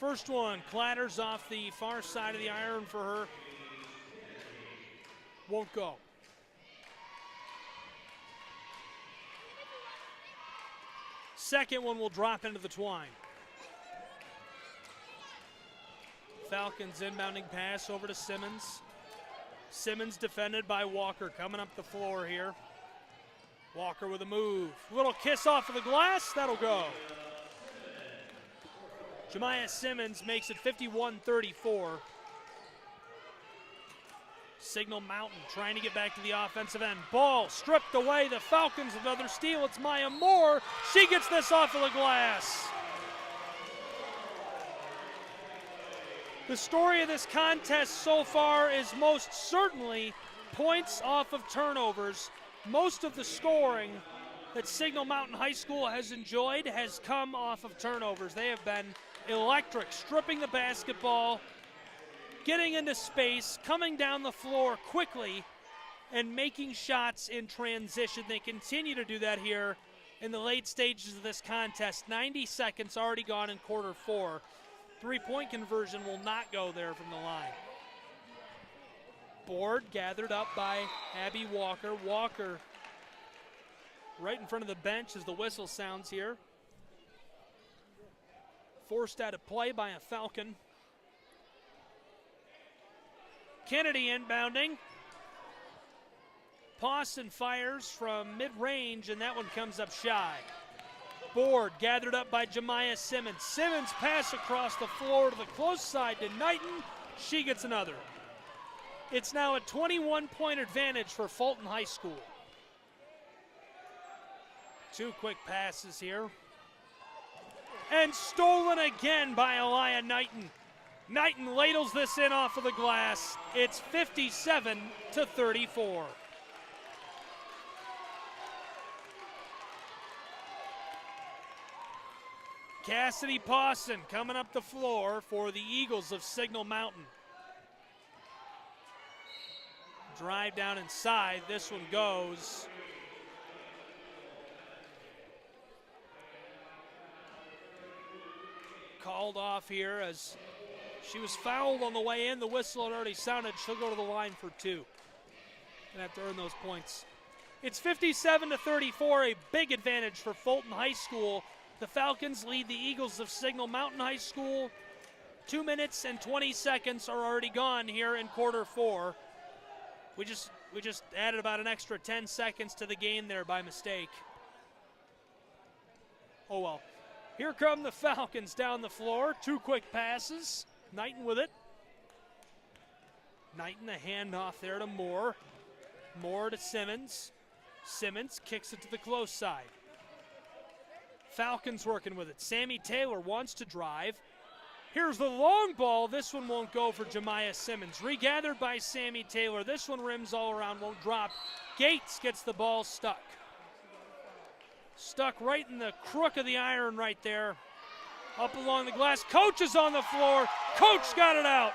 First one clatters off the far side of the iron for her. Won't go. Second one will drop into the twine. Falcons inbounding pass over to Simmons. Simmons defended by Walker, coming up the floor here. Walker with a move. Little kiss off of the glass, that'll go. Jemiah Simmons makes it 51-34. Signal Mountain trying to get back to the offensive end. Ball stripped away. The Falcons, another steal. It's Maya Moore. She gets this off of the glass. The story of this contest so far is most certainly points off of turnovers. Most of the scoring that Signal Mountain High School has enjoyed has come off of turnovers. They have been electric, stripping the basketball, getting into space, coming down the floor quickly, and making shots in transition. They continue to do that here in the late stages of this contest. 90 seconds already gone in quarter 4. Three-point conversion will not go there from the line. Board gathered up by Abby Walker. Walker right in front of the bench as the whistle sounds here. Forced out of play by a Falcon. Kennedy inbounding. Pawson fires from mid-range, and that one comes up shy. Board gathered up by Jemiah Simmons. Simmons pass across the floor to the close side to Knighton. She gets another. It's now a 21-point advantage for Fulton High School. 2 quick passes here. And stolen again by Elia Knighton. Knighton ladles this in off of the glass. It's 57-34. Cassidy Pawson coming up the floor for the Eagles of Signal Mountain. Drive down inside. This one goes. Called off here as she was fouled on the way in. The whistle had already sounded. She'll go to the line for 2. Gonna have to earn those points. It's 57-34, a big advantage for Fulton High School. The Falcons lead the Eagles of Signal Mountain High School. 2 minutes and 20 seconds are already gone here in quarter 4. We just added about an extra 10 seconds to the game there by mistake. Oh well. Here come the Falcons down the floor. 2 quick passes. Knighton with it. Knighton, a handoff there to Moore. Moore to Simmons. Simmons kicks it to the close side. Falcons working with it. Sammy Taylor wants to drive. Here's the long ball. This one won't go for Jemiah Simmons. Regathered by Sammy Taylor. This one rims all around, won't drop. Gates gets the ball stuck. Stuck right in the crook of the iron right there. Up along the glass. Coach is on the floor. Coach got it out.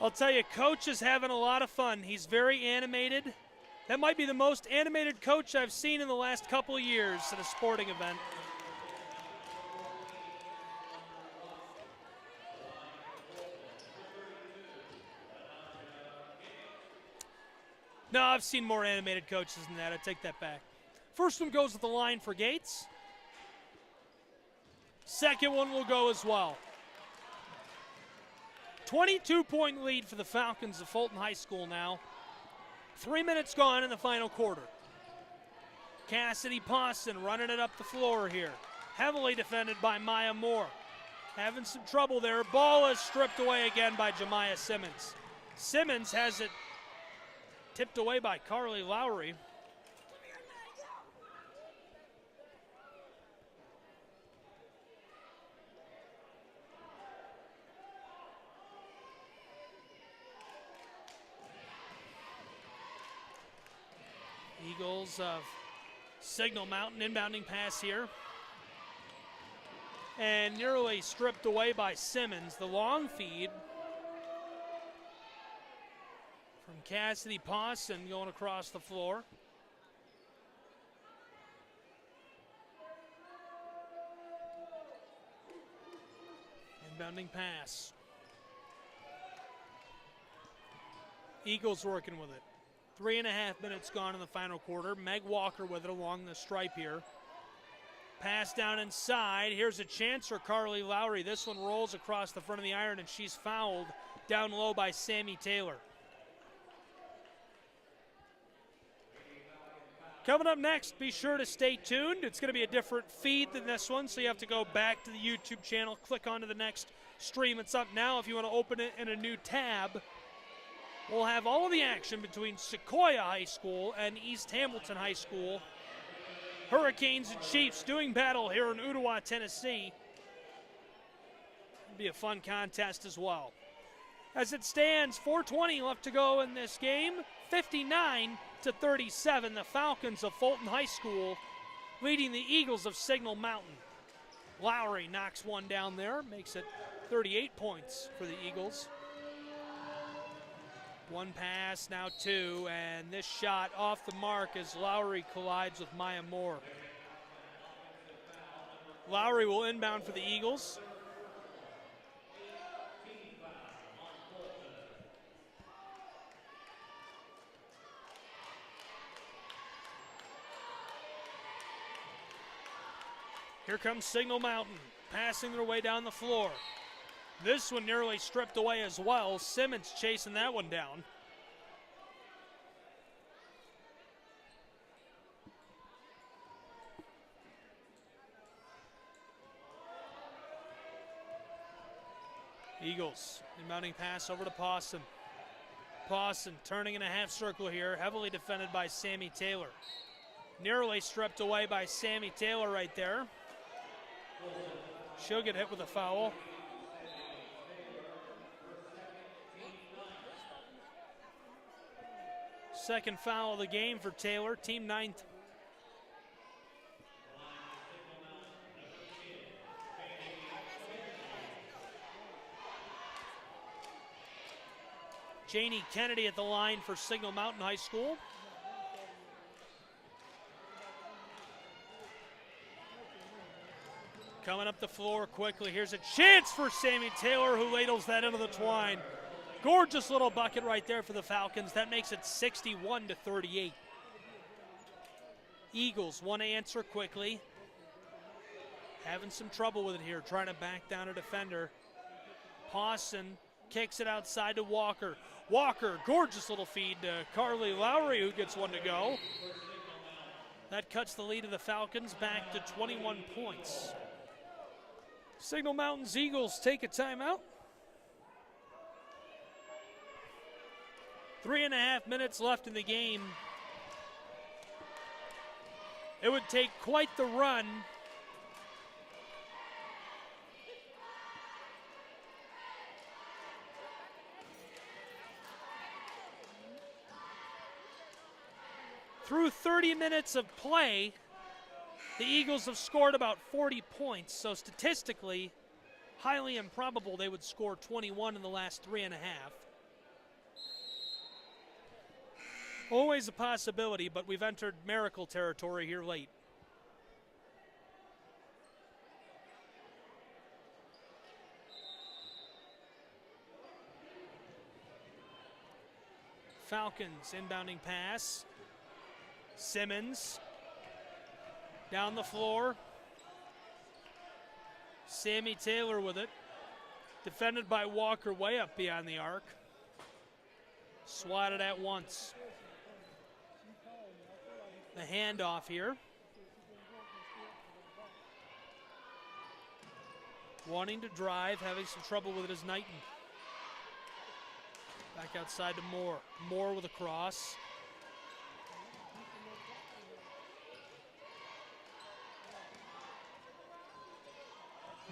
I'll tell you, Coach is having a lot of fun. He's very animated. That might be the most animated coach I've seen in the last couple of years at a sporting event. No, I've seen more animated coaches than that. I take that back. First one goes to the line for Gates. Second one will go as well. 22-point lead for the Falcons of Fulton High School now. 3 minutes gone in the final quarter. Cassidy Pawson running it up the floor here. Heavily defended by Maya Moore. Having some trouble there. Ball is stripped away again by Jemiah Simmons. Simmons has it tipped away by Carly Lowry. Eagles of Signal Mountain inbounding pass here. And nearly stripped away by Simmons. The long feed from Cassidy Pawson going across the floor. Inbounding pass. Eagles working with it. 3.5 minutes gone in the final quarter. Meg Walker with it along the stripe here. Pass down inside. Here's a chance for Carly Lowry. This one rolls across the front of the iron, and she's fouled down low by Sammy Taylor. Coming up next, be sure to stay tuned. It's going to be a different feed than this one, so you have to go back to the YouTube channel, click onto the next stream. It's up now if you want to open it in a new tab. We'll have all of the action between Sequoia High School and East Hamilton High School Hurricanes and Chiefs doing battle here in Ooltewah, Tennessee. It'll be a fun contest as well. As it stands, 4:20 left to go in this game. 59-37, the Falcons of Fulton High School leading the Eagles of Signal Mountain. Lowry knocks one down there, makes it 38 points for the Eagles. One pass, now two, and this shot off the mark as Lowry collides with Maya Moore. Lowry will inbound for the Eagles. Here comes Signal Mountain, passing their way down the floor. This one nearly stripped away as well. Simmons chasing that one down. Eagles, inbounding pass over to Pawson. Pawson turning in a half circle here, heavily defended by Sammy Taylor. Nearly stripped away by Sammy Taylor right there. She'll get hit with a foul. Second foul of the game for Taylor, team 9th. Janie Kennedy at the line for Signal Mountain High School. Coming up the floor quickly. Here's a chance for Sammy Taylor, who ladles that into the twine. Gorgeous little bucket right there for the Falcons. That makes it 61-38. Eagles want to answer quickly. Having some trouble with it here, trying to back down a defender. Pawson kicks it outside to Walker. Walker, gorgeous little feed to Carly Lowry, who gets one to go. That cuts the lead of the Falcons back to 21 points. Signal Mountain's Eagles take a timeout. 3.5 minutes left in the game. It would take quite the run through 30 minutes of play. The Eagles have scored about 40 points, so statistically, highly improbable they would score 21 in the last 3.5. Always a possibility, but we've entered miracle territory here late. Falcons inbounding pass. Simmons down the floor. Sammy Taylor with it. Defended by Walker way up beyond the arc. Swatted at once. The handoff here. Wanting to drive, having some trouble with it is Knighton. Back outside to Moore. Moore with a cross.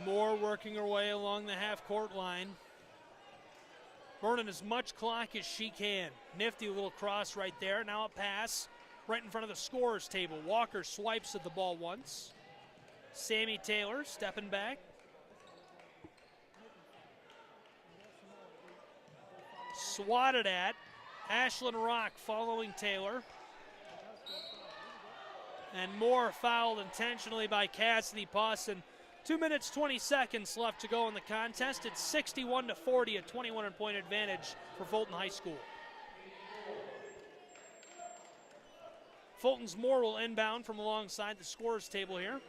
Moore working her way along the half-court line. Burning as much clock as she can. Nifty little cross right there. Now a pass right in front of the scorer's table. Walker swipes at the ball once. Sammy Taylor stepping back. Swatted at. Ashlyn Rock following Taylor. And Moore fouled intentionally by Cassidy Pawson. 2 minutes, 20 seconds left to go in the contest. It's 61-40, a 21-point advantage for Fulton High School. Fulton's Moore will inbound from alongside the scorer's table here.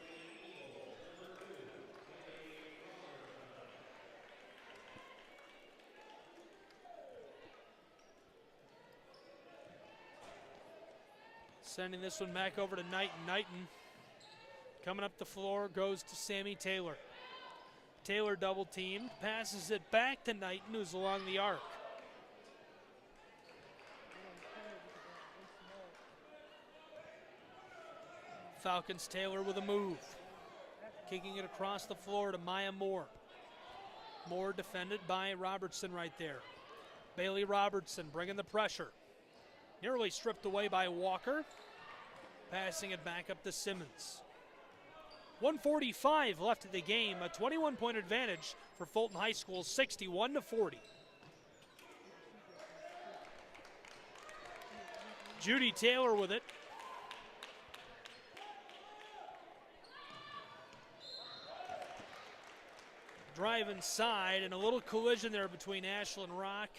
Sending this one back over to Knighton. Knighton coming up the floor, goes to Sammy Taylor. Taylor double teamed, passes it back to Knighton, who's along the arc. Falcons Taylor with a move. Kicking it across the floor to Maya Moore. Moore defended by Robertson right there. Bailey Robertson bringing the pressure. Nearly stripped away by Walker. Passing it back up to Simmons. 1:45 left in the game. A 21-point advantage for Fulton High School, 61-40. Judy Taylor with it. Drive inside, and a little collision there between Ashlyn Rock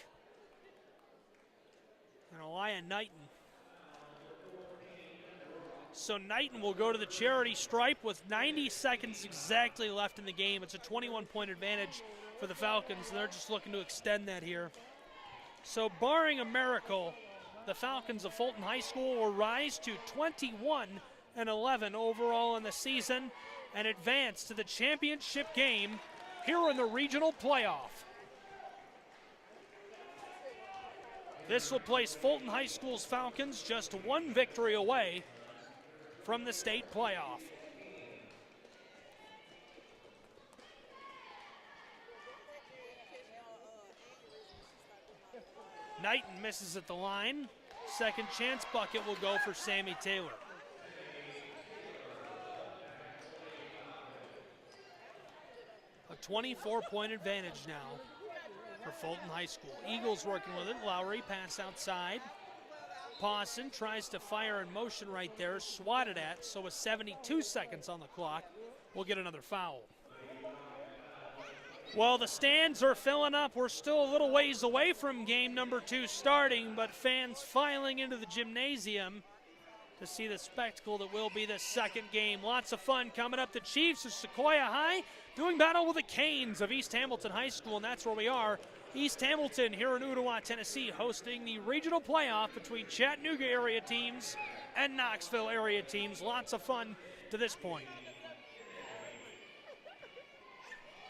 and Elia Knighton. So Knighton will go to the charity stripe with 90 seconds exactly left in the game. It's a 21-point advantage for the Falcons, and they're just looking to extend that here. So barring a miracle, the Falcons of Fulton High School will rise to 21-11 overall in the season and advance to the championship game here in the regional playoff. This will place Fulton High School's Falcons just one victory away from the state playoff. Knighton misses at the line. Second chance bucket will go for Sammy Taylor. A 24-point advantage now for Fulton High School. Eagles working with it. Lowry pass outside. Pawson tries to fire in motion right there, swatted at, so with 72 seconds on the clock, we'll get another foul. Well, the stands are filling up. We're still a little ways away from game number 2 starting, but fans filing into the gymnasium to see the spectacle that will be the second game. Lots of fun coming up. The Chiefs of Sequoia High doing battle with the Canes of East Hamilton High School, and that's where we are. East Hamilton here in Ooltewah, Tennessee, hosting the regional playoff between Chattanooga area teams and Knoxville area teams. Lots of fun to this point.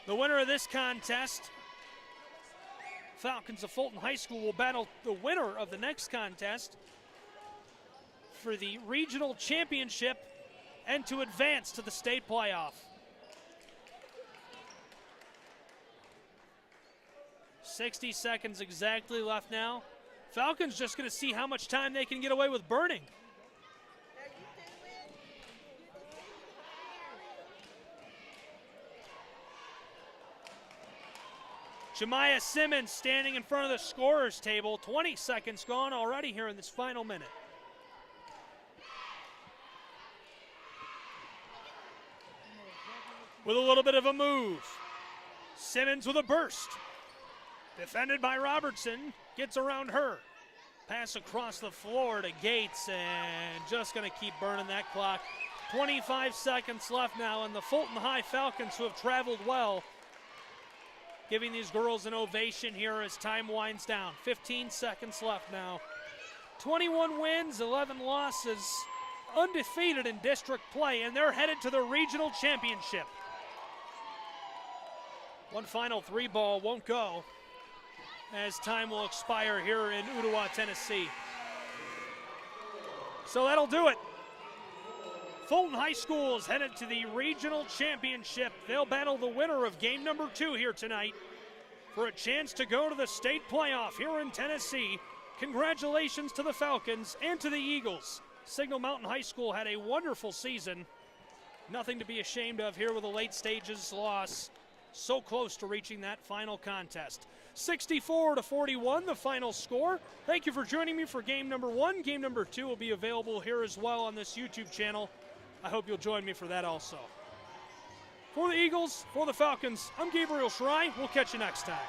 The winner of this contest, Falcons of Fulton High School, will battle the winner of the next contest for the regional championship and to advance to the state playoff. 60 seconds exactly left now. Falcons just going to see how much time they can get away with burning. Jemiah Simmons standing in front of the scorer's table. 20 seconds gone already here in this final minute. With a little bit of a move. Simmons with a burst. Defended by Robertson, gets around her. Pass across the floor to Gates, and just going to keep burning that clock. 25 seconds left now, and the Fulton High Falcons, who have traveled well, giving these girls an ovation here as time winds down. 15 seconds left now. 21 wins, 11 losses, undefeated in district play, and they're headed to the regional championship. One final 3-ball won't go, as time will expire here in Ooltewah, Tennessee. So that'll do it. Fulton High School is headed to the regional championship. They'll battle the winner of game number 2 here tonight for a chance to go to the state playoff here in Tennessee. Congratulations to the Falcons and to the Eagles. Signal Mountain High School had a wonderful season. Nothing to be ashamed of here with a late stages loss. So close to reaching that final contest. 64-41, the final score. Thank you for joining me for game number 1. Game number 2 will be available here as well on this YouTube channel. I hope you'll join me for that also. For the Eagles, for the Falcons, I'm Gabriel Schry. We'll catch you next time.